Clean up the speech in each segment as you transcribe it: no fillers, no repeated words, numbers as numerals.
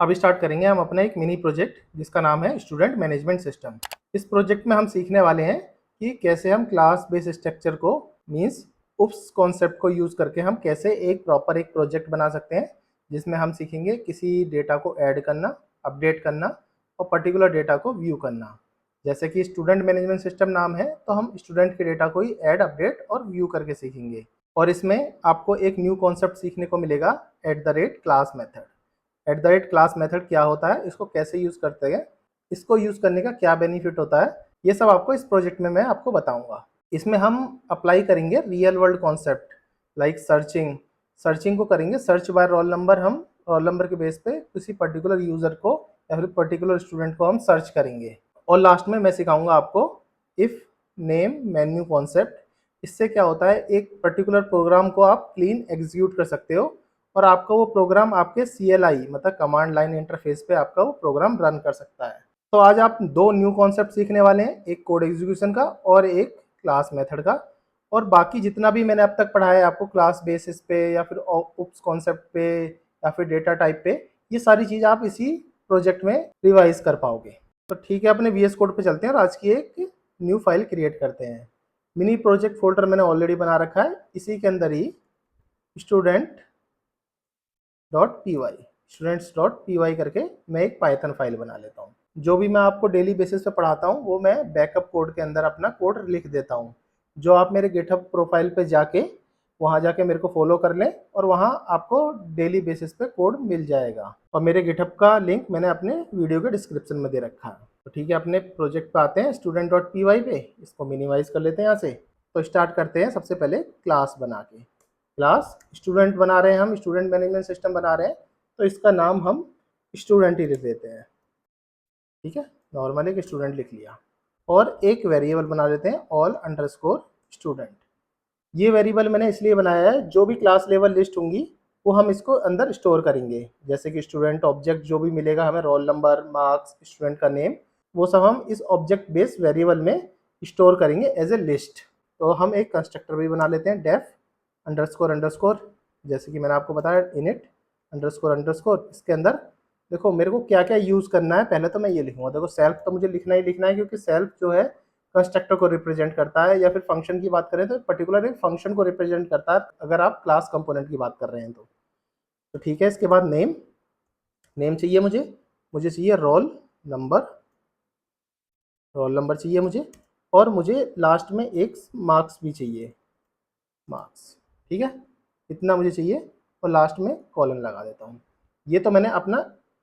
अब स्टार्ट करेंगे हम अपना एक मिनी प्रोजेक्ट जिसका नाम है स्टूडेंट मैनेजमेंट सिस्टम। इस प्रोजेक्ट में हम सीखने वाले हैं कि कैसे हम क्लास बेस स्ट्रक्चर को मींस उस कॉन्सेप्ट को यूज़ करके हम कैसे एक प्रॉपर एक प्रोजेक्ट बना सकते हैं, जिसमें हम सीखेंगे किसी डेटा को ऐड करना, अपडेट करना और पर्टिकुलर डेटा को व्यू करना। जैसे कि स्टूडेंट मैनेजमेंट सिस्टम नाम है, तो हम स्टूडेंट के डेटा को ही ऐड, अपडेट और व्यू करके सीखेंगे। और इसमें आपको एक न्यू कॉन्सेप्ट सीखने को मिलेगा, @क्लास मेथड। @क्लास मेथड क्या होता है, इसको कैसे यूज़ करते हैं, इसको यूज़ करने का क्या बेनिफिट होता है, ये सब आपको इस प्रोजेक्ट में मैं आपको बताऊंगा। इसमें हम अप्लाई करेंगे real world concept like searching. Searching को करेंगे सर्च बाय रोल नंबर। हम रोल नंबर के बेस पे किसी पर्टिकुलर यूज़र को या फिर पर्टिकुलर स्टूडेंट को हम सर्च करेंगे। और लास्ट में मैं सिखाऊंगा आपको इफ़ नेम मेन्यू कॉन्सेप्ट। इससे क्या होता है, एक पर्टिकुलर प्रोग्राम को आप क्लीन एग्जीक्यूट कर सकते हो और आपका वो प्रोग्राम आपके CLI मतलब कमांड लाइन इंटरफेस पे आपका वो प्रोग्राम रन कर सकता है। तो आज आप दो न्यू कॉन्सेप्ट सीखने वाले हैं, एक कोड एग्जीक्यूशन का और एक क्लास मेथड का। और बाकी जितना भी मैंने अब तक पढ़ाया है आपको क्लास बेसिस पे या फिर उप्स कॉन्सेप्ट पे या फिर डेटा टाइप पे, ये सारी चीज़ आप इसी प्रोजेक्ट में रिवाइज कर पाओगे। तो ठीक है, अपने VS कोड पे चलते हैं और आज की एक न्यू फाइल क्रिएट करते हैं। मिनी प्रोजेक्ट फोल्डर मैंने ऑलरेडी बना रखा है, इसी के अंदर ही स्टूडेंट्स.py करके मैं एक पाइथन फाइल बना लेता हूँ। जो भी मैं आपको डेली बेसिस पे पढ़ाता हूँ वो मैं बैकअप कोड के अंदर अपना कोड लिख देता हूँ, जो आप मेरे गिटहब प्रोफाइल पे जाके वहाँ जाके मेरे को फॉलो कर लें और वहाँ आपको डेली बेसिस पे कोड मिल जाएगा। और मेरे गिटहब का लिंक मैंने अपने वीडियो के डिस्क्रिप्शन में दे रखा है। तो ठीक है, अपने प्रोजेक्ट पे आते हैं student.py पे। इसको मिनिमाइज कर लेते हैं यहाँ से। तो स्टार्ट करते हैं सबसे पहले क्लास बना के। क्लास स्टूडेंट बना रहे हैं, हम स्टूडेंट मैनेजमेंट सिस्टम बना रहे हैं, तो इसका नाम हम स्टूडेंट ही लिख देते हैं। ठीक है, नॉर्मल एक स्टूडेंट लिख लिया और एक वेरिएबल बना देते हैं all_student। ये वेरिएबल मैंने इसलिए बनाया है, जो भी क्लास लेवल लिस्ट होंगी वो हम इसको अंदर स्टोर करेंगे। जैसे कि स्टूडेंट ऑब्जेक्ट जो भी मिलेगा हमें, रोल नंबर, मार्क्स, स्टूडेंट का नेम, वो सब हम इस ऑब्जेक्ट बेस वेरिएबल में स्टोर करेंगे एज ए लिस्ट। तो हम एक कंस्ट्रक्टर भी बना लेते हैं, डेफ अंडरस्कोर अंडरस्कोर, जैसे कि मैंने आपको बताया इनिट अंडरस्कोर अंडरस्कोर। इसके अंदर देखो मेरे को क्या क्या यूज़ करना है, पहले तो मैं ये लिखूंगा। देखो सेल्फ तो मुझे लिखना ही लिखना है, क्योंकि सेल्फ जो है कंस्ट्रक्टर को रिप्रेजेंट करता है, या फिर फंक्शन की बात करें तो पर्टिकुलर एक फंक्शन को रिप्रेजेंट करता है अगर आप क्लास कंपोनेंट की बात कर रहे हैं तो ठीक है। इसके बाद नेम, नेम चाहिए मुझे, मुझे चाहिए नंबर रोल नंबर चाहिए मुझे, और मुझे लास्ट में एक मार्क्स भी चाहिए, मार्क्स। ठीक है, इतना मुझे चाहिए और लास्ट में कॉलन लगा देता हूँ। ये तो मैंने अपना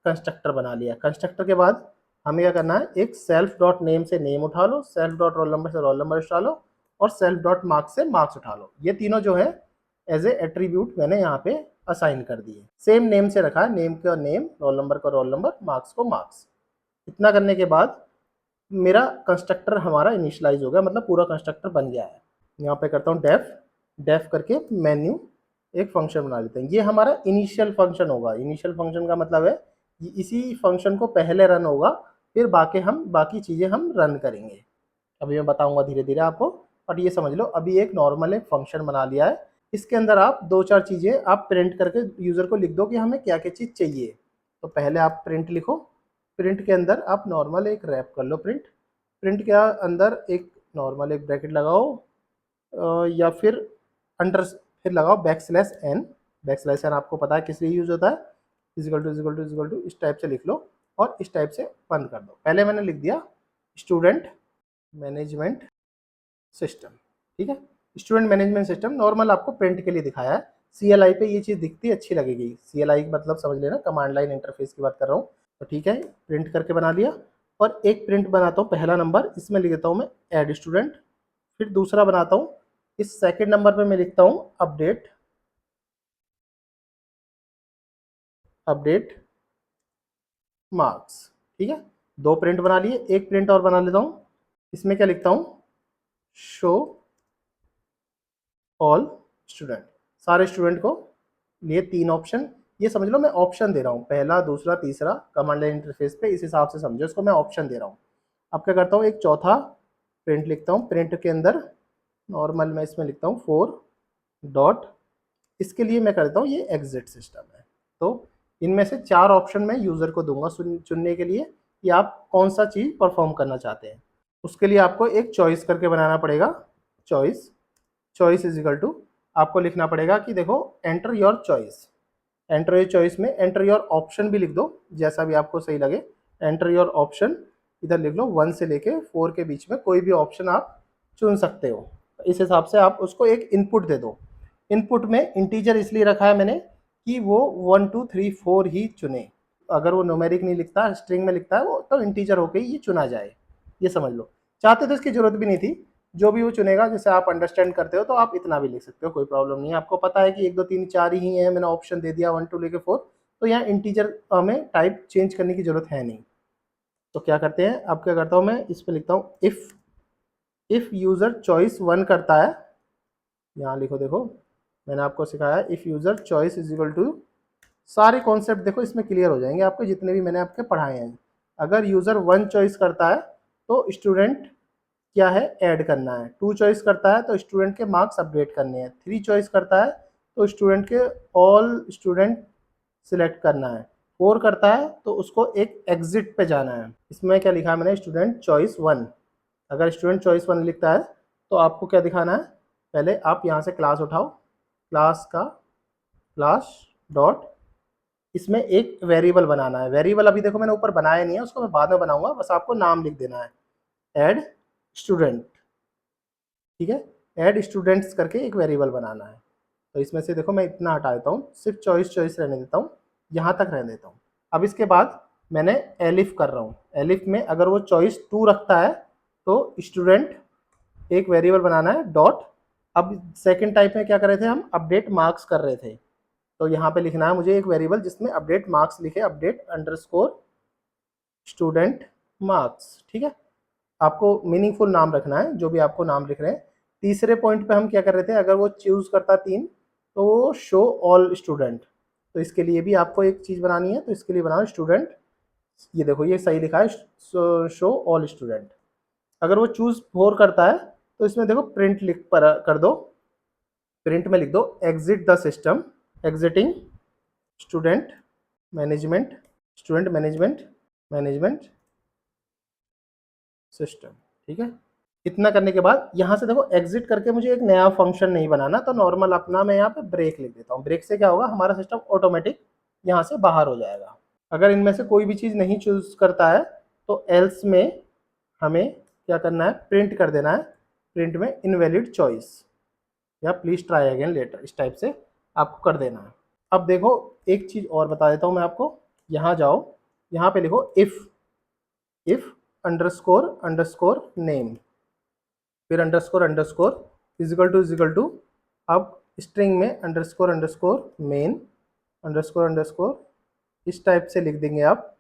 कंस्ट्रक्टर बना लिया। कंस्ट्रक्टर के बाद हमें क्या करना है, एक सेल्फ डॉट नेम से नेम उठा लो, सेल्फ डॉट रोल नंबर से रोल नंबर उठा लो और सेल्फ डॉट मार्क्स से मार्क्स उठा लो। ये तीनों जो है एज ए एट्रीब्यूट मैंने यहाँ पे असाइन कर दिए। सेम नेम से रखा है, नेम का नेम, रोल नंबर का रोल नंबर, मार्क्स को मार्क्स। इतना करने के बाद मेरा कंस्ट्रक्टर हमारा इनिशियलाइज हो गया, मतलब पूरा कंस्ट्रक्टर बन गया है। यहाँ पे करता हूँ डेफ, डेफ करके मेन्यू एक फंक्शन बना लेते हैं। ये हमारा इनिशियल फंक्शन होगा। इनिशियल फंक्शन का मतलब है इसी फंक्शन को पहले रन होगा, फिर बाकी चीज़ें हम रन करेंगे। अभी मैं बताऊंगा धीरे धीरे आपको, और ये समझ लो अभी एक नॉर्मल एक फंक्शन बना लिया है। इसके अंदर आप दो चार चीज़ें आप प्रिंट करके यूज़र को लिख दो कि हमें क्या क्या चीज़ चाहिए। तो पहले आप प्रिंट लिखो, प्रिंट के अंदर आप नॉर्मल एक रैप कर लो प्रिंट, प्रिंट के अंदर एक नॉर्मल एक ब्रैकेट लगाओ, या फिर अंडर फिर लगाओ \n। \n आपको पता है किस लिए यूज होता है, इजिकल टू इस टाइप से लिख लो और इस टाइप से बंद कर दो। पहले मैंने लिख दिया स्टूडेंट मैनेजमेंट सिस्टम। ठीक है, स्टूडेंट मैनेजमेंट सिस्टम नॉर्मल आपको प्रिंट के लिए दिखाया है। CLI पे ये चीज़ दिखती अच्छी लगेगी। CLI मतलब समझ लेना कमांड लाइन इंटरफेस की बात कर रहा हूँ। तो ठीक है, प्रिंट करके बना लिया। और एक प्रिंट बनाता हूँ पहला नंबर, इसमें लिख देता हूँ मैं ऐड स्टूडेंट। फिर दूसरा बनाता हूँ, इस सेकंड नंबर पे मैं लिखता हूँ अपडेट अपडेट मार्क्स। ठीक है, दो प्रिंट बना लिए, एक प्रिंट और बना लेता हूँ। इसमें क्या लिखता हूँ, शो ऑल स्टूडेंट, सारे स्टूडेंट को लिए तीन ऑप्शन। ये समझ लो मैं ऑप्शन दे रहा हूँ, पहला दूसरा तीसरा, कमांड लाइन इंटरफेस पे इस हिसाब से समझो इसको, मैं ऑप्शन दे रहा हूँ। अब क्या करता हूँ, एक चौथा प्रिंट लिखता हूँ। प्रिंट के अंदर नॉर्मल मैं इसमें लिखता हूँ 4 डॉट, इसके लिए मैं करता हूँ ये एग्जिट सिस्टम है। तो इनमें से 4 ऑप्शन मैं यूज़र को दूँगा चुनने के लिए कि आप कौन सा चीज़ परफॉर्म करना चाहते हैं। उसके लिए आपको एक चॉइस करके बनाना पड़ेगा। Choice choice is equal to आपको लिखना पड़ेगा कि देखो enter your choice. Enter your choice में एंटर योर ऑप्शन भी लिख दो, जैसा भी आपको सही लगे। एंटर योर ऑप्शन इधर लिख लो, 1 से लेके 4 के बीच में कोई भी ऑप्शन आप चुन सकते हो। इस हिसाब से आप उसको एक इनपुट दे दो। इनपुट में इंटीजर इसलिए रखा है मैंने कि वो 1 2 3 4 ही चुने। अगर वो न्यूमेरिक नहीं लिखता, स्ट्रिंग में लिखता है वो, तो इंटीजर होके ही ये चुना जाए, ये समझ लो। चाहते तो इसकी जरूरत भी नहीं थी, जो भी वो चुनेगा, जैसे आप अंडरस्टैंड करते हो तो आप इतना भी लिख सकते हो, कोई प्रॉब्लम नहीं है। आपको पता है कि 1 2 3 4 ही है, मैंने ऑप्शन दे दिया 1 2 लेके 4, तो यहाँ इंटीजर में टाइप चेंज करने की जरूरत है नहीं। तो क्या करते हैं, अब क्या करता हूँ मैं, इस पर लिखता हूँ इफ़ यूज़र चॉइस 1 करता है, यहाँ लिखो, देखो मैंने आपको सिखाया if user choice is equal to, सारे कॉन्सेप्ट देखो इसमें क्लियर हो जाएंगे आपको, जितने भी मैंने आपके पढ़ाए हैं। अगर यूज़र 1 चॉइस करता है तो स्टूडेंट क्या है, ऐड करना है। 2 चॉइस करता है तो स्टूडेंट के मार्क्स अपडेट करने हैं। 3 चॉइस करता है तो स्टूडेंट के ऑल स्टूडेंट सिलेक्ट करना है। 4 करता है तो उसको एक एग्जिट पे जाना है। इसमें क्या लिखा है मैंने, स्टूडेंट चॉइस 1। अगर स्टूडेंट चॉइस 1 लिखता है तो आपको क्या दिखाना है, पहले आप यहाँ से क्लास उठाओ, क्लास का क्लास डॉट, इसमें एक वेरिएबल बनाना है। वेरिएबल अभी देखो मैंने ऊपर बनाया नहीं है, उसको मैं बाद में बनाऊंगा, बस आपको नाम लिख देना है, ऐड स्टूडेंट। ठीक है, ऐड स्टूडेंट्स करके एक वेरिएबल बनाना है। तो इसमें से देखो मैं इतना हटा देता हूँ, सिर्फ चॉइस रहने देता हूँ, यहाँ तक रहने देता हूँ। अब इसके बाद मैंने एलिफ कर रहा हूँ। एलिफ में अगर वो चॉइस 2 रखता है तो स्टूडेंट एक वेरिएबल बनाना है डॉट। अब सेकंड टाइप में क्या कर रहे थे हम, अपडेट मार्क्स कर रहे थे, तो यहाँ पे लिखना है मुझे एक वेरिएबल जिसमें अपडेट मार्क्स लिखे, अपडेट अंडरस्कोर स्टूडेंट मार्क्स। ठीक है, आपको मीनिंगफुल नाम रखना है, जो भी आपको नाम लिख रहे हैं। तीसरे पॉइंट पे हम क्या कर रहे थे, अगर वो चूज करता 3 तो वो शो ऑल स्टूडेंट, तो इसके लिए भी आपको एक चीज़ बनानी है, तो इसके लिए बनाओ स्टूडेंट, ये देखो ये सही लिखा है, शो ऑल स्टूडेंट। अगर वो चूज 4 करता है तो इसमें देखो प्रिंट लिख पर कर दो, प्रिंट में लिख दो exit the system, exiting student management, student management management system. ठीक है, इतना करने के बाद यहाँ से देखो एग्जिट करके मुझे एक नया फंक्शन नहीं बनाना, तो नॉर्मल अपना मैं यहाँ पे ब्रेक लिख देता हूँ। ब्रेक से क्या होगा, हमारा सिस्टम ऑटोमेटिक यहाँ से बाहर हो जाएगा। अगर इनमें से कोई भी चीज़ नहीं चूज करता है तो एल्स में हमें क्या करना है, प्रिंट कर देना है, प्रिंट में इनवैलिड चॉइस या प्लीज ट्राई अगेन लेटर, इस टाइप से आपको कर देना है। अब देखो एक चीज़ और बता देता हूँ मैं आपको, यहाँ जाओ, यहाँ पे लिखो इफ अंडरस्कोर अंडरस्कोर नेम, फिर अंडरस्कोर अंडरस्कोर इजिकल टू, अब स्ट्रिंग में underscore underscore main underscore underscore इस टाइप से लिख देंगे आप,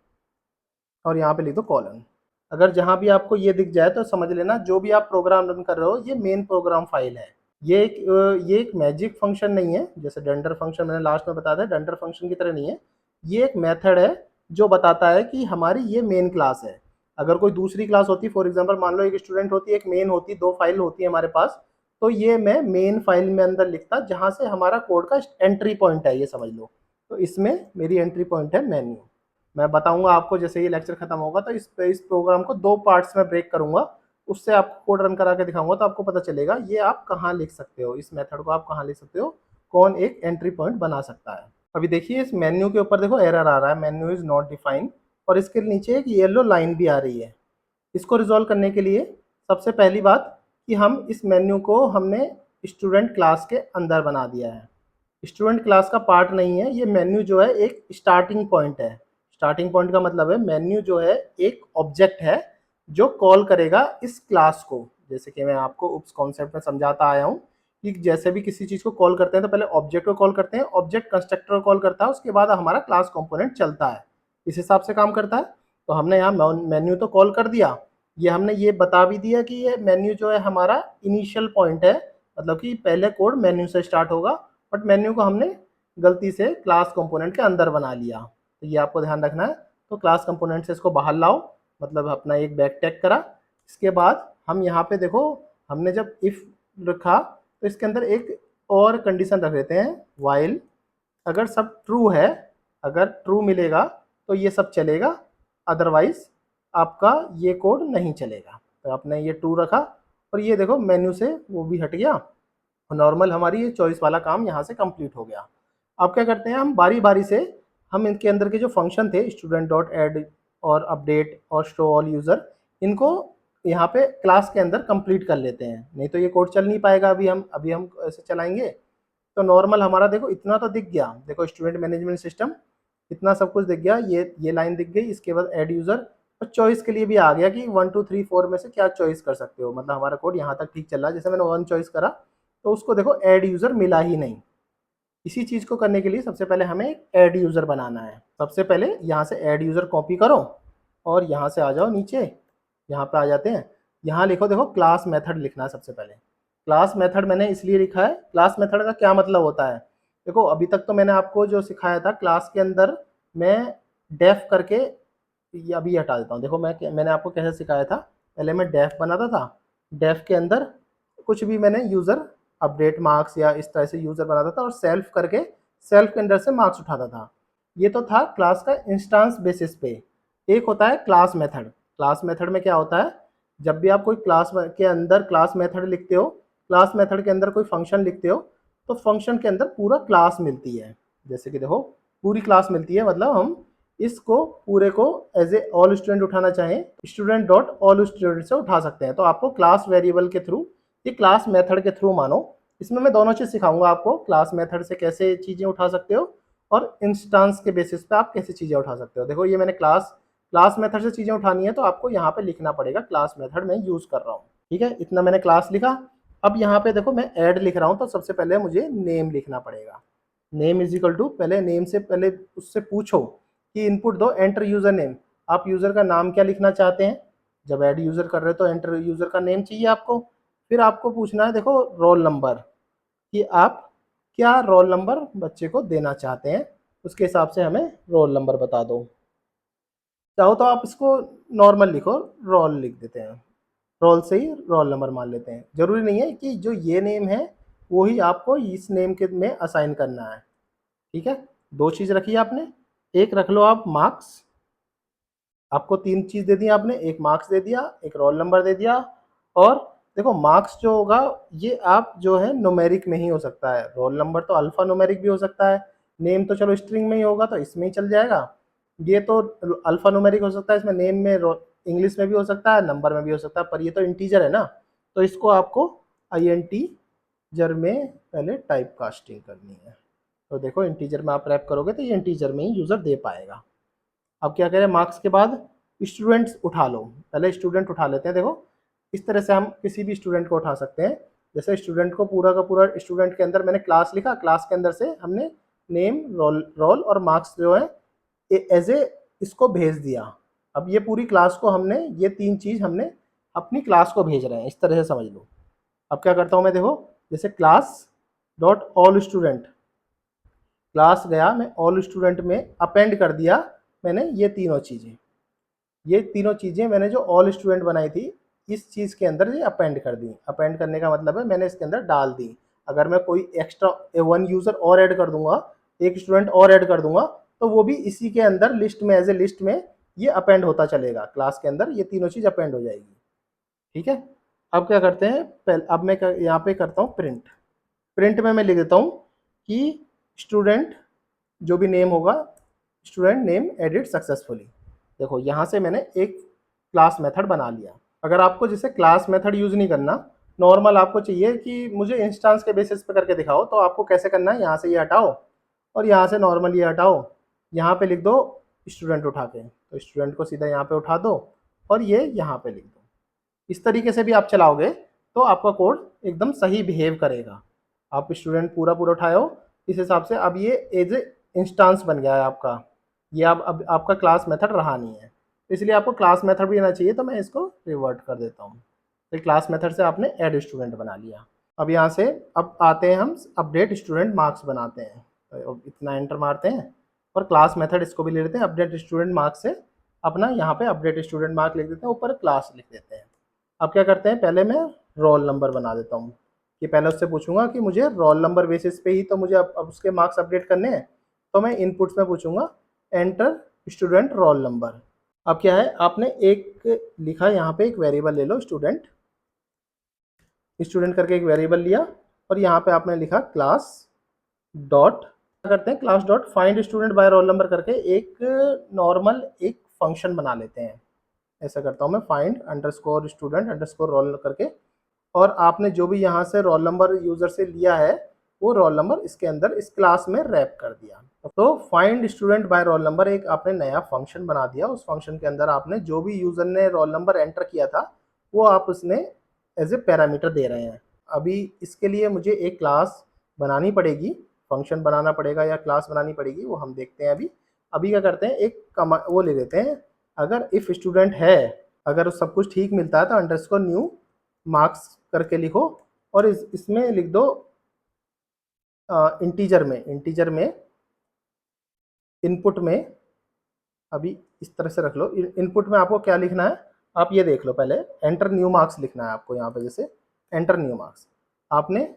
और यहाँ पे लिख दो कॉलन। अगर जहाँ भी आपको ये दिख जाए तो समझ लेना जो भी आप प्रोग्राम रन कर रहे हो ये मेन प्रोग्राम फाइल है। ये एक मैजिक फंक्शन नहीं है, जैसे डेंडर फंक्शन मैंने लास्ट में बताया था, डेंडर फंक्शन की तरह नहीं है। ये एक मेथड है जो बताता है कि हमारी ये मेन क्लास है। अगर कोई दूसरी क्लास होती, फॉर एग्जांपल मान लो एक स्टूडेंट होती, एक मेन होती, 2 फाइल होती है हमारे पास, तो ये मैं मेन फाइल में अंदर लिखता जहाँ से हमारा कोड का एंट्री पॉइंट है, ये समझ लो। तो इसमें मेरी एंट्री पॉइंट है मेन्यू। मैं बताऊंगा आपको जैसे ये लेक्चर खत्म होगा, तो इस प्रोग्राम को 2 पार्ट्स में ब्रेक करूंगा, उससे आपको कोड रन करा के दिखाऊंगा, तो आपको पता चलेगा ये आप कहाँ लिख सकते हो, इस मेथड को आप कहाँ लिख सकते हो, कौन एक एंट्री पॉइंट बना सकता है। अभी देखिए इस मेन्यू के ऊपर देखो एरर आ रहा है, मेन्यू इज नॉट डिफाइंड, और इसके नीचे एक येलो लाइन भी आ रही है। इसको रिजॉल्व करने के लिए सबसे पहली बात कि हम इस मेन्यू को हमने स्टूडेंट क्लास के अंदर बना दिया है, स्टूडेंट क्लास का पार्ट नहीं है। ये मेन्यू जो है एक स्टार्टिंग पॉइंट है। स्टार्टिंग पॉइंट का मतलब है मेन्यू जो है एक ऑब्जेक्ट है जो कॉल करेगा इस क्लास को। जैसे कि मैं आपको उस कॉन्सेप्ट में समझाता आया हूँ कि जैसे भी किसी चीज़ को कॉल करते हैं तो पहले ऑब्जेक्ट को कॉल करते हैं, ऑब्जेक्ट कंस्ट्रक्टर को कॉल करता है, उसके बाद हमारा क्लास कंपोनेंट चलता है, इस हिसाब से काम करता है। तो हमने यहाँ मेन्यू तो कॉल कर दिया, ये हमने ये बता भी दिया कि ये मेन्यू जो है हमारा इनिशियल पॉइंट है, मतलब कि पहले कोड मेन्यू से स्टार्ट होगा, बट मेन्यू को हमने गलती से क्लास कंपोनेंट के अंदर बना लिया, तो ये आपको ध्यान रखना है। तो क्लास कंपोनेंट से इसको बाहर लाओ, मतलब अपना एक बैक टैग करा। इसके बाद हम यहाँ पे देखो, हमने जब इफ रखा तो इसके अंदर एक और कंडीशन रख देते हैं, वाइल अगर सब ट्रू है, अगर ट्रू मिलेगा तो ये सब चलेगा, अदरवाइज आपका ये कोड नहीं चलेगा। तो आपने ये ट्रू रखा और ये देखो मेन्यू से वो भी हट गया, नॉर्मल हमारी ये चॉइस वाला काम यहाँ से कंप्लीट हो गया। अब क्या करते हैं, हम बारी बारी से हम इनके अंदर के जो फंक्शन थे स्टूडेंट डॉट ऐड और अपडेट और शो ऑल यूज़र, इनको यहाँ पे क्लास के अंदर कंप्लीट कर लेते हैं, नहीं तो ये कोड चल नहीं पाएगा। अभी हम ऐसे चलाएंगे तो नॉर्मल हमारा देखो इतना तो दिख गया, देखो स्टूडेंट मैनेजमेंट सिस्टम इतना सब कुछ दिख गया, ये लाइन दिख गई। इसके बाद ऐड यूज़र और चॉइस के लिए भी आ गया कि 1 2 3 4 में से क्या चॉइस कर सकते हो, मतलब हमारा कोड यहाँ तक ठीक चल रहा है। जैसे मैंने 1 चॉइस करा तो उसको देखो ऐड यूज़र मिला ही नहीं। इसी चीज़ को करने के लिए सबसे पहले हमें एक ऐड यूज़र बनाना है। सबसे पहले यहाँ से ऐड यूज़र कॉपी करो और यहाँ से आ जाओ नीचे, यहाँ पे आ जाते हैं, यहाँ लिखो, देखो क्लास मेथड लिखना है सबसे पहले। क्लास मेथड मैंने इसलिए लिखा है, क्लास मेथड का क्या मतलब होता है, देखो अभी तक तो मैंने आपको जो सिखाया था क्लास के अंदर मैं डेफ करके, ये अभी हटा देता हूँ। देखो मैंने आपको कैसे सिखाया था, पहले मैं डेफ बनाता था, डेफ के अंदर कुछ भी मैंने यूज़र अपडेट मार्क्स या इस तरह से यूज़र बनाता था और सेल्फ करके सेल्फ के अंदर से मार्क्स उठाता था। ये तो था क्लास का इंस्टांस बेसिस पे। एक होता है क्लास मेथड। क्लास मेथड में क्या होता है, जब भी आप कोई क्लास के अंदर क्लास मेथड लिखते हो, क्लास मेथड के अंदर कोई फंक्शन लिखते हो, तो फंक्शन के अंदर पूरा क्लास मिलती है। जैसे कि देखो पूरी क्लास मिलती है, मतलब हम इसको पूरे को एज ए ऑल स्टूडेंट उठाना चाहें, स्टूडेंट डॉट ऑल स्टूडेंट से उठा सकते हैं। तो आपको क्लास वेरिएबल के थ्रू, ये क्लास मेथड के थ्रू मानो, इसमें मैं दोनों चीज़ सिखाऊंगा आपको, क्लास मेथड से कैसे चीज़ें उठा सकते हो और इंस्टांस के बेसिस पे आप कैसे चीज़ें उठा सकते हो। देखो ये मैंने क्लास मेथड से चीज़ें उठानी है तो आपको यहाँ पे लिखना पड़ेगा क्लास मेथड मैं यूज़ कर रहा हूँ। ठीक है, इतना मैंने क्लास लिखा। अब यहाँ पे देखो मैं ऐड लिख रहा हूँ, तो सबसे पहले मुझे नेम लिखना पड़ेगा। नेम इज इक्वल टू, पहले नेम से पहले उससे पूछो कि इनपुट दो एंटर यूज़र नेम, आप यूज़र का नाम क्या लिखना चाहते हैं। जब ऐड यूज़र कर रहे हो तो एंटर यूज़र का नेम चाहिए आपको। फिर आपको पूछना है देखो रोल नंबर, कि आप क्या रोल नंबर बच्चे को देना चाहते हैं, उसके हिसाब से हमें रोल नंबर बता दो। चाहो तो आप इसको नॉर्मल लिखो, रोल लिख देते हैं, रोल से ही रोल नंबर मान लेते हैं। ज़रूरी नहीं है कि जो ये नेम है वो ही आपको इस नेम के में असाइन करना है। ठीक है, दो चीज़ रखी आपने, एक रख लो आप मार्क्स, आपको तीन चीज़ दे दी आपने, एक मार्क्स दे दिया, एक रोल नंबर दे दिया। और देखो मार्क्स जो होगा ये आप जो है न्यूमेरिक में ही हो सकता है, रोल नंबर तो अल्फ़ा न्यूमेरिक भी हो सकता है, नेम तो चलो स्ट्रिंग में ही होगा तो इसमें ही चल जाएगा। ये तो अल्फ़ा न्यूमेरिक हो सकता है, इसमें नेम में इंग्लिश में भी हो सकता है, नंबर में भी हो सकता है, पर ये तो इंटीजर है ना, तो इसको आपको इंटीजर में पहले टाइप कास्टिंग करनी है। तो देखो इंटीजर में आप रैप करोगे तो ये इंटीजर में ही यूज़र दे पाएगा। अब क्या करें, मार्क्स के बाद स्टूडेंट्स उठा लो, पहले स्टूडेंट उठा लेते हैं। देखो इस तरह से हम किसी भी स्टूडेंट को उठा सकते हैं। जैसे स्टूडेंट को पूरा का पूरा, स्टूडेंट के अंदर मैंने क्लास लिखा, क्लास के अंदर से हमने नेम रोल और मार्क्स जो है एज ए इसको भेज दिया। अब ये पूरी क्लास को हमने, ये तीन चीज़ हमने अपनी क्लास को भेज रहे हैं, इस तरह से समझ लो। अब क्या करता हूँ मैं, देखो जैसे class dot all student, class गया मैं ऑल स्टूडेंट में अपेंड कर दिया मैंने ये तीनों चीज़ें मैंने जो ऑल स्टूडेंट बनाई थी इस चीज़ के अंदर ये अपेंड कर दी। अपेंड करने का मतलब है मैंने इसके अंदर डाल दी। अगर मैं कोई एक्स्ट्रा 1 यूज़र और ऐड कर दूंगा, एक स्टूडेंट और ऐड कर दूंगा, तो वो भी इसी के अंदर लिस्ट में एज ए लिस्ट में ये अपेंड होता चलेगा, क्लास के अंदर ये तीनों चीज़ अपेंड हो जाएगी। ठीक है, अब क्या करते हैं, अब मैं यहाँ पे करता हूँ प्रिंट। प्रिंट में मैं लिख देता हूँ कि स्टूडेंट जो भी नेम होगा, स्टूडेंट नेम एडिट सक्सेसफुली। देखो यहाँ से मैंने एक क्लास मेथड बना लिया। अगर आपको जैसे क्लास मेथड यूज़ नहीं करना, नॉर्मल आपको चाहिए कि मुझे इंस्टांस के बेसिस पे करके दिखाओ, तो आपको कैसे करना है, यहाँ से ये हटाओ और यहाँ से नॉर्मल ये हटाओ, यहाँ पे लिख दो स्टूडेंट उठा के, तो स्टूडेंट को सीधा यहाँ पे उठा दो और ये यहाँ पे लिख दो। इस तरीके से भी आप चलाओगे तो आपका कोड एकदम सही बिहेव करेगा। आप स्टूडेंट पूरा पूरा उठाए हो, इस हिसाब से अब ये एज ए इंस्टांस बन गया है आपका, ये अब आपका क्लास मेथड रहा नहीं है, इसलिए आपको क्लास मेथड भी आना चाहिए। तो मैं इसको रिवर्ट कर देता हूँ। तो क्लास मेथड से आपने ऐड स्टूडेंट बना लिया। अब यहाँ से अब आते हैं हम अपडेट स्टूडेंट मार्क्स बनाते हैं, तो इतना एंटर मारते हैं और क्लास मेथड इसको भी ले लेते हैं। अपडेट स्टूडेंट मार्क्स से अपना यहाँ पे अपडेट स्टूडेंट मार्क लिख देते हैं, ऊपर क्लास लिख देते हैं। अब क्या करते हैं, पहले मैं रोल नंबर बना देता हूँ कि पहले उससे पूछूंगा कि मुझे रोल नंबर बेसिस पे ही तो मुझे अब उसके मार्क्स अपडेट करने हैं। तो मैं इनपुट्स में पूछूंगा एंटर स्टूडेंट रोल नंबर। अब क्या है, आपने एक लिखा यहाँ पे एक वेरिएबल ले लो स्टूडेंट, स्टूडेंट करके एक वेरिएबल लिया और यहाँ पे आपने लिखा क्लास डॉट, क्या करते हैं, class dot find student by roll number करके एक नॉर्मल एक फंक्शन बना लेते हैं। ऐसा करता हूँ मैं, find underscore student underscore roll करके, और आपने जो भी यहाँ से रोल नंबर यूजर से लिया है वो रोल नंबर इसके अंदर इस क्लास में रैप कर दिया। तो find student by roll number एक आपने नया फंक्शन बना दिया। उस फंक्शन के अंदर आपने जो भी यूजर ने रोल नंबर एंटर किया था वो आप उसने एज ए पैरामीटर दे रहे हैं। अभी इसके लिए मुझे एक क्लास बनानी पड़ेगी, फंक्शन बनाना पड़ेगा या क्लास बनानी पड़ेगी, वो हम देखते हैं। अभी क्या करते हैं, एक वो ले लेते हैं, अगर इफ स्टूडेंट है, अगर सब कुछ ठीक मिलता है तो अंडरस्कोर न्यू मार्क्स करके लिखो और इसमें लिख दो इंटीजर में इनपुट में, अभी इस तरह से रख लो। इनपुट में आपको क्या लिखना है आप ये देख लो, पहले एंटर न्यू मार्क्स लिखना है आपको। यहाँ पे जैसे एंटर न्यू मार्क्स आपने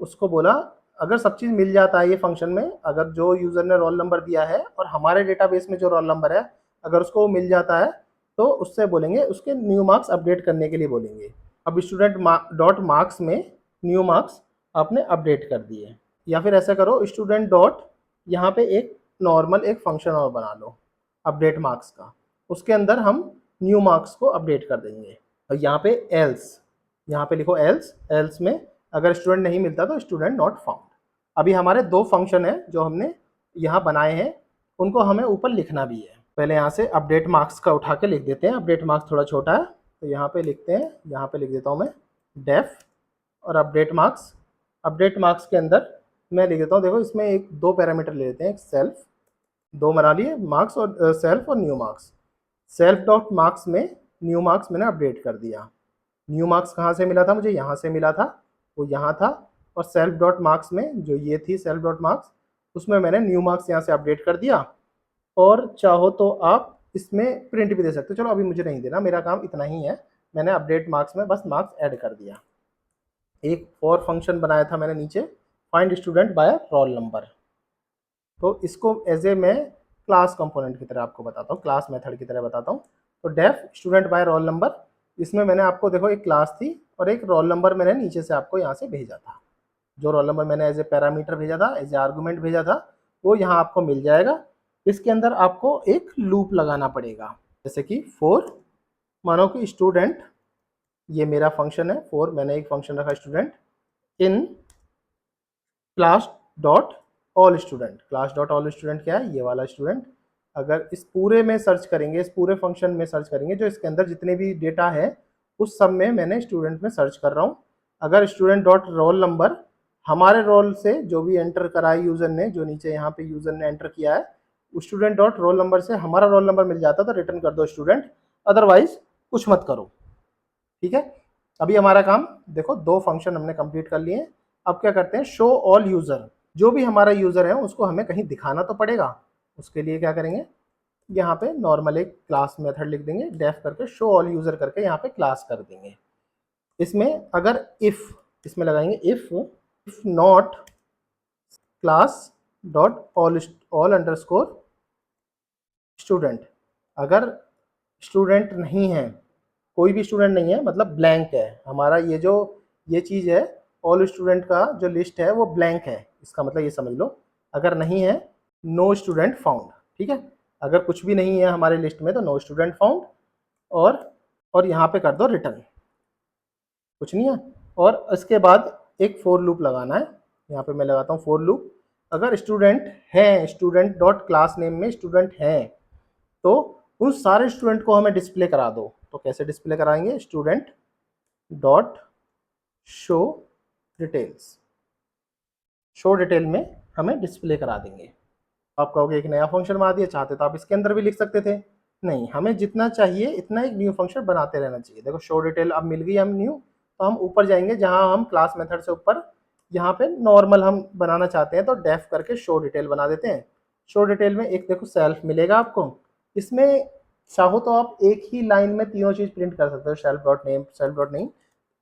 उसको बोला, अगर सब चीज़ मिल जाता है ये फंक्शन में, अगर जो यूज़र ने रोल नंबर दिया है और हमारे डेटाबेस में जो रोल नंबर है अगर उसको वो मिल जाता है तो उससे बोलेंगे, उसके न्यू मार्क्स अपडेट करने के लिए बोलेंगे। अब स्टूडेंट डॉट मार्क्स में न्यू मार्क्स आपने अपडेट कर दिए। या फिर ऐसा करो, स्टूडेंट डॉट यहाँ पे एक नॉर्मल एक फंक्शन और बना लो अपडेट मार्क्स का, उसके अंदर हम न्यू मार्क्स को अपडेट कर देंगे। और यहाँ पे एल्स, यहाँ पे लिखो एल्स में अगर स्टूडेंट नहीं मिलता तो स्टूडेंट नॉट फाउंड। अभी हमारे दो फंक्शन है जो हमने यहाँ बनाए हैं, उनको हमें ऊपर लिखना भी है। पहले यहाँ से अपडेट मार्क्स का उठा के लिख देते हैं। अपडेट मार्क्स थोड़ा छोटा है तो यहाँ पे लिखते हैं, यहाँ पे लिख देता हूँ मैं डेफ और अपडेट मार्क्स के अंदर मैं लिख देता हूँ, देखो इसमें एक दो पैरामीटर ले लेते हैं, एक सेल्फ, दो बना लिए मार्क्स और सेल्फ और new marks. Self dot marks में न्यू मार्क्स मैंने अपडेट कर दिया। न्यू मार्क्स कहाँ से मिला था मुझे, यहाँ से मिला था, वो यहाँ था। और सेल्फ डॉट मार्क्स में जो ये थी सेल्फ डॉट मार्क्स, उसमें मैंने न्यू मार्क्स यहाँ से अपडेट कर दिया। और चाहो तो आप इसमें प्रिंट भी दे सकते हो, चलो अभी मुझे नहीं देना, मेरा काम इतना ही है। मैंने अपडेट मार्क्स में बस मार्क्स ऐड कर दिया। एक और फंक्शन बनाया था मैंने नीचे, find student by roll number, तो इसको एज ए मैं क्लास कंपोनेंट की तरह आपको बताता हूँ, क्लास मेथड की तरह बताता हूँ। तो def student by roll number, इसमें मैंने आपको देखो एक क्लास थी और एक रोल नंबर मैंने नीचे से आपको यहाँ से भेजा था। जो रोल नंबर मैंने एज ए पैरामीटर भेजा था, एज ए आर्गूमेंट भेजा था, वो यहाँ आपको मिल जाएगा। इसके अंदर आपको एक लूप लगाना पड़ेगा, जैसे कि फोर, मानो कि स्टूडेंट, ये मेरा फंक्शन है फोर, मैंने एक फंक्शन रखा student in class dot all student. Class dot all student क्या है, ये वाला स्टूडेंट। अगर इस पूरे में सर्च करेंगे, इस पूरे फंक्शन में सर्च करेंगे, जो इसके अंदर जितने भी डेटा है उस सब में मैंने स्टूडेंट में सर्च कर रहा हूँ। अगर स्टूडेंट डॉट रोल नंबर, हमारे रोल से जो भी एंटर करा है यूज़र ने, जो नीचे यहाँ पे यूज़र ने एंटर किया है, स्टूडेंट डॉट रोल नंबर से हमारा रोल नंबर मिल जाता तो रिटर्न कर दो स्टूडेंट, अदरवाइज कुछ मत करो। ठीक है, अभी हमारा काम देखो, दो फंक्शन हमने कंप्लीट कर लिए। अब क्या करते हैं, शो ऑल यूज़र, जो भी हमारा यूज़र है उसको हमें कहीं दिखाना तो पड़ेगा। उसके लिए क्या करेंगे, यहाँ पे नॉर्मल एक क्लास मेथड लिख देंगे, डेफ करके शो ऑल यूज़र करके यहाँ पे क्लास कर देंगे। इसमें अगर इफ़, इसमें लगाएंगे if not class dot all underscore student, अगर स्टूडेंट नहीं है, कोई भी स्टूडेंट नहीं है, मतलब ब्लैंक है हमारा ये जो ये चीज़ है, ऑल स्टूडेंट का जो लिस्ट है वो ब्लैंक है, इसका मतलब ये समझ लो, अगर नहीं है नो स्टूडेंट फाउंड। ठीक है, अगर कुछ भी नहीं है हमारे लिस्ट में तो नो स्टूडेंट फाउंड, और यहाँ पे कर दो रिटर्न, कुछ नहीं है। और इसके बाद एक फोर लूप लगाना है, यहाँ पे मैं लगाता हूँ फोर लूप। अगर स्टूडेंट है, स्टूडेंट डॉट क्लास नेम में स्टूडेंट हैं, तो उन सारे स्टूडेंट को हमें डिस्प्ले करा दो। तो कैसे डिस्प्ले कराएंगे, student dot show details, show detail में हमें डिस्प्ले करा देंगे। आप कहोगे एक नया फंक्शन बना दिया, चाहते तो आप इसके अंदर भी लिख सकते थे, नहीं, हमें जितना चाहिए इतना एक न्यू फंक्शन बनाते रहना चाहिए। देखो शो डिटेल अब मिल गई हम न्यू, तो हम ऊपर जाएंगे, जहां हम क्लास मेथड से ऊपर यहाँ पे नॉर्मल हम बनाना चाहते हैं तो डेफ करके शो डिटेल बना देते हैं। शो डिटेल में एक देखो सेल्फ मिलेगा आपको, इसमें चाहो तो आप एक ही लाइन में तीनों चीज़ प्रिंट कर सकते हो, self dot name, self dot name,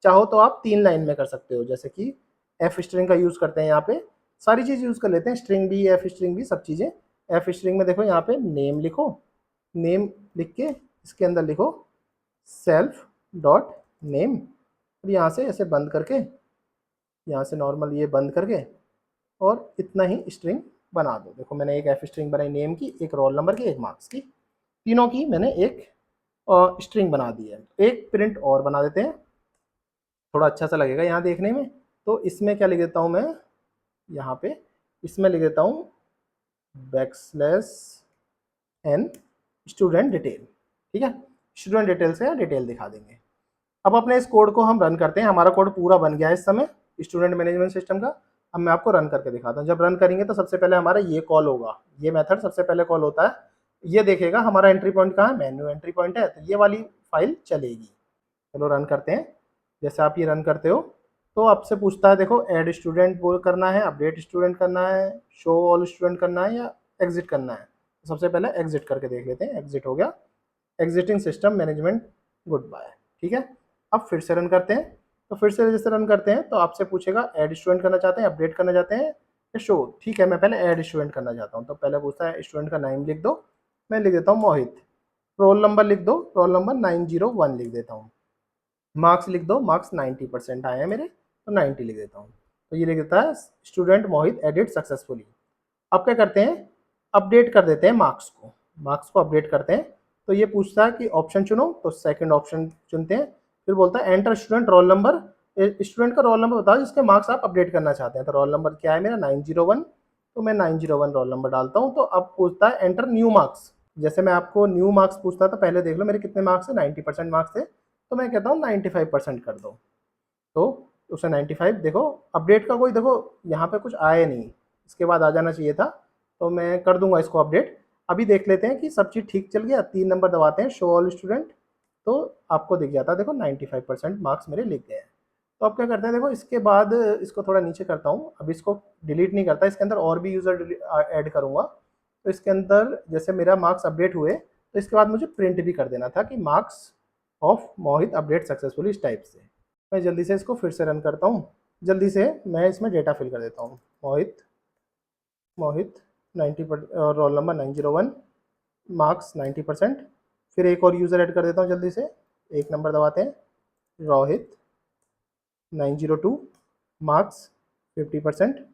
चाहो तो आप 3 लाइन में कर सकते हो, जैसे कि एफ स्ट्रिंग का यूज़ करते हैं यहाँ पे, सारी चीज़ यूज़ कर लेते हैं, स्ट्रिंग भी, एफ स्ट्रिंग भी, सब चीज़ें। एफ स्ट्रिंग में देखो यहाँ पे नेम लिखो, नेम लिख के इसके अंदर लिखो सेल्फ डॉट नेम, और यहाँ से ऐसे बंद करके, यहाँ से नॉर्मल ये बंद करके और इतना ही स्ट्रिंग बना दो। देखो मैंने एक एफ स्ट्रिंग बनाई नेम की, एक रोल नंबर की, एक मार्क्स की, तीनों की मैंने एक स्ट्रिंग बना दी है। एक प्रिंट और बना देते हैं, थोड़ा अच्छा सा लगेगा यहाँ देखने में। तो इसमें क्या लिख देता हूँ मैं, यहाँ पे इसमें लिख देता हूँ बैकस्लैश एन स्टूडेंट डिटेल। ठीक है, स्टूडेंट डिटेल से डिटेल दिखा देंगे। अब अपने इस कोड को हम रन करते हैं। हमारा कोड पूरा बन गया है इस समय स्टूडेंट मैनेजमेंट सिस्टम का। अब मैं आपको रन करके दिखाता हूँ। जब रन करेंगे तो सबसे पहले हमारा ये कॉल होगा, ये मेथड सबसे पहले कॉल होता है। ये देखेगा हमारा एंट्री पॉइंट कहाँ है, मेन्यू एंट्री पॉइंट है, तो ये वाली फाइल चलेगी। चलो रन करते हैं। जैसे आप ये रन करते हो तो आपसे पूछता है, देखो ऐड स्टूडेंट बोल करना है, अपडेट स्टूडेंट करना है, शो ऑल स्टूडेंट करना है, या एग्जिट करना है। तो सबसे पहले एग्जिट करके देख लेते हैं। एग्जिट हो गया, exiting system management goodbye. ठीक है, अब फिर से रन करते हैं। तो फिर से जैसे रन करते हैं तो आपसे पूछेगा ऐड स्टूडेंट करना चाहते हैं, अपडेट करना चाहते हैं या शो। ठीक है, मैं पहले ऐड स्टूडेंट करना चाहता हूँ। तो पहले पूछता है स्टूडेंट का नाम लिख दो, मैं लिख देता हूँ मोहित। रोल नंबर लिख दो, रोल नंबर 901 लिख देता हूँ। मार्क्स लिख दो, मार्क्स 90% आए हैं मेरे, तो 90 लिख देता हूँ। तो ये लिख देता है स्टूडेंट मोहित एडिट सक्सेसफुली। अब क्या करते हैं, अपडेट कर देते हैं मार्क्स को, मार्क्स को अपडेट करते हैं। तो ये पूछता है कि ऑप्शन चुनो, तो सेकंड ऑप्शन चुनते हैं। फिर बोलता है enter student roll number, student का रोल नंबर बताओ जिसके मार्क्स आप अपडेट करना चाहते हैं। तो रोल नंबर क्या है मेरा 901, तो मैं 901 रोल नंबर डालता हूँ। तो अब पूछता है एंटर न्यू मार्क्स। जैसे मैं आपको न्यू मार्क्स पूछता था, पहले देख लो मेरे कितने मार्क्स है, 90% मार्क्स थे, तो मैं कहता हूँ 95% कर दो। तो उसे 95, देखो अपडेट का कोई, देखो यहाँ पे कुछ आया नहीं, इसके बाद आ जाना चाहिए था, तो मैं कर दूंगा इसको अपडेट। अभी देख लेते हैं कि सब चीज़ ठीक चल गया। 3 नंबर दबाते हैं, शो ऑल स्टूडेंट, तो आपको दिख जाता है, देखो 95% मार्क्स मेरे लिख गए हैं। तो अब क्या करते हैं, देखो इसके बाद इसको थोड़ा नीचे करता हूँ। अब इसको डिलीट नहीं करता, इसके अंदर और भी यूज़र ऐड करूँगा। तो इसके अंदर जैसे मेरा मार्क्स अपडेट हुए, तो इसके बाद मुझे प्रिंट भी कर देना था कि marks of Mohit update successfully, इस टाइप से। मैं जल्दी से इसको फिर से रन करता हूँ। जल्दी से मैं इसमें डेटा फिल कर देता हूँ। मोहित मोहित 90 रोल नंबर 901, मार्क्स 90%। फिर एक और यूज़र ऐड कर देता हूँ जल्दी से, एक नंबर दबाते हैं, रोहित 902, मार्क्स 50%।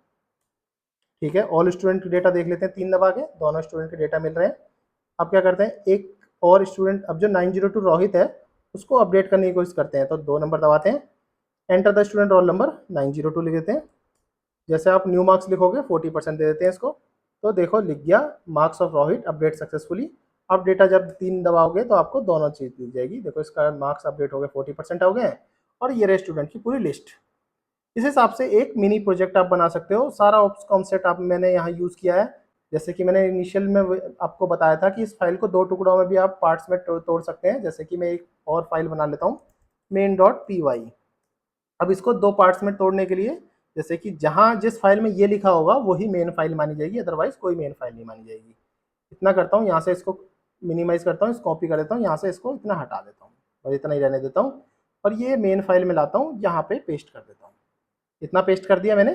ठीक है, ऑल स्टूडेंट के डेटा देख लेते हैं, 3 दबा के दोनों स्टूडेंट के डेटा मिल रहे हैं। अब क्या करते हैं, एक और स्टूडेंट, अब जो 902 रोहित है उसको अपडेट करने की कोशिश करते हैं। तो 2 नंबर दबाते हैं, enter the student roll number 902 लिख देते हैं। जैसे आप न्यू मार्क्स लिखोगे 40% दे देते हैं इसको। तो देखो लिख गया marks of Rohit update successfully. अब डेटा जब 3 दबाओगे तो आपको दोनों चीज़ दिख जाएगी। देखो इसका मार्क्स अपडेट हो गए, 40% हो गए, और ये रहे स्टूडेंट की पूरी लिस्ट। इस हिसाब से एक मिनी प्रोजेक्ट आप बना सकते हो। सारा कॉन्सेप्ट आप मैंने यहाँ यूज़ किया है। जैसे कि मैंने इनिशियल में आपको बताया था कि इस फाइल को 2 टुकड़ों में भी आप पार्ट्स में तोड़ सकते हैं। जैसे कि मैं एक और फाइल बना लेता हूँ, main.py। अब इसको 2 पार्ट्स में तोड़ने के लिए, जैसे कि जहाँ जिस फाइल में ये लिखा होगा वही मेन फाइल मानी जाएगी, अदरवाइज कोई मेन फाइल नहीं मानी जाएगी। इतना करता हूँ, यहाँ से इसको मिनिमाइज करता हूँ, इसको कॉपी कर देता हूँ, यहाँ से इसको इतना हटा देता हूँ और इतना ही रहने देता हूँ, और ये मेन फाइल में लाता हूँ, यहाँ पे पेस्ट कर देता हूँ। इतना पेस्ट कर दिया मैंने।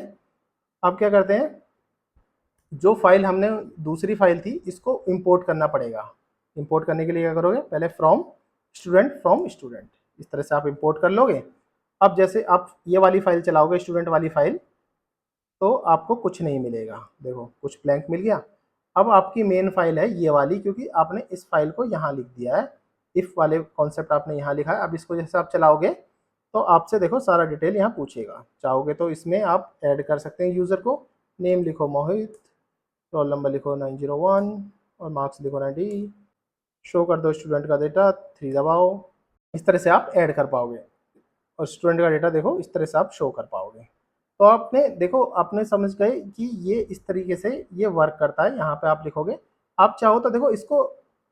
अब क्या करते हैं, जो फाइल हमने दूसरी फाइल थी इसको इंपोर्ट करना पड़ेगा। इंपोर्ट करने के लिए क्या करोगे, पहले फ्रॉम स्टूडेंट, इस तरह से आप इंपोर्ट कर लोगे। अब जैसे आप ये वाली फाइल चलाओगे, स्टूडेंट वाली फाइल, तो आपको कुछ नहीं मिलेगा। देखो कुछ ब्लैंक मिल गया। अब आपकी मेन फाइल है ये वाली, क्योंकि आपने इस फाइल को यहाँ लिख दिया है, इफ वाले कॉन्सेप्ट आपने यहाँ लिखा है। अब इसको जैसे आप चलाओगे तो आपसे देखो सारा डिटेल यहाँ पूछेगा। चाहोगे तो इसमें आप ऐड कर सकते हैं यूज़र को। नेम लिखो मोहित, रोल नंबर लिखो 901, और मार्क्स लिखो 90। शो कर दो स्टूडेंट का डेटा, 3 दबाओ। इस तरह से आप ऐड कर पाओगे, और स्टूडेंट का डेटा देखो इस तरह से आप शो कर पाओगे। तो आपने देखो, आपने समझ गए कि ये इस तरीके से ये वर्क करता है। यहाँ पे आप लिखोगे, आप चाहो तो देखो इसको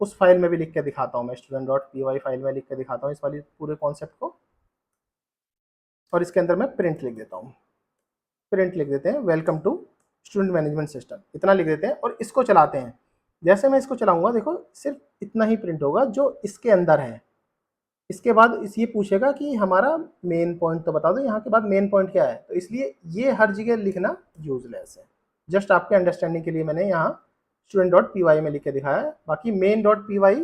उस फाइल में भी लिख के दिखाता हूँ मैं, student.py फाइल में लिख के दिखाता हूँ इस वाली पूरे कॉन्सेप्ट को। और इसके अंदर मैं प्रिंट लिख देता हूँ, प्रिंट लिख देते हैं welcome to student management system, इतना लिख देते हैं और इसको चलाते हैं। जैसे मैं इसको चलाऊंगा देखो सिर्फ इतना ही प्रिंट होगा जो इसके अंदर है। इसके बाद ये पूछेगा कि हमारा मेन पॉइंट तो बता दो, यहाँ के बाद मेन पॉइंट क्या है, तो इसलिए ये हर जगह लिखना यूजलेस है। जस्ट आपके अंडरस्टैंडिंग के लिए मैंने यहाँ student.py में लिख के दिखाया है। बाकी main.py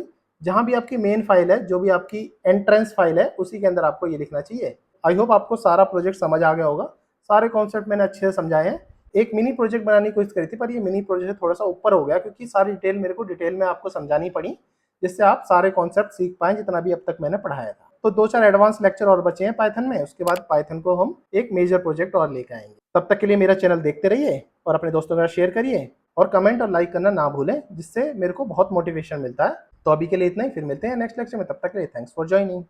जहाँ भी आपकी मेन फाइल है, जो भी आपकी एंट्रेंस फाइल है, उसी के अंदर आपको ये लिखना चाहिए। आई होप आपको सारा प्रोजेक्ट समझ आ गया होगा, सारे कॉन्सेप्ट मैंने अच्छे से समझाए हैं। एक मिनी प्रोजेक्ट बनाने की कोशिश करी थी, पर ये मिनी प्रोजेक्ट थोड़ा सा ऊपर हो गया, क्योंकि सारी डिटेल मेरे को डिटेल में आपको समझानी पड़ी, जिससे आप सारे कॉन्सेप्ट सीख पाएँ जितना भी अब तक मैंने पढ़ाया था। तो 2-4 एडवांस लेक्चर और बचे हैं पाइथन में, उसके बाद पाइथन को हम एक मेजर प्रोजेक्ट और लेकर आएंगे। तब तक के लिए मेरा चैनल देखते रहिए और अपने दोस्तों के साथ शेयर करिए और कमेंट और लाइक करना ना भूलें, जिससे मेरे को बहुत मोटिवेशन मिलता है। तो अभी के लिए इतना ही, फिर मिलते हैं नेक्स्ट लेक्चर में। तब तक के लिए थैंक्स फॉर ज्वाइनिंग।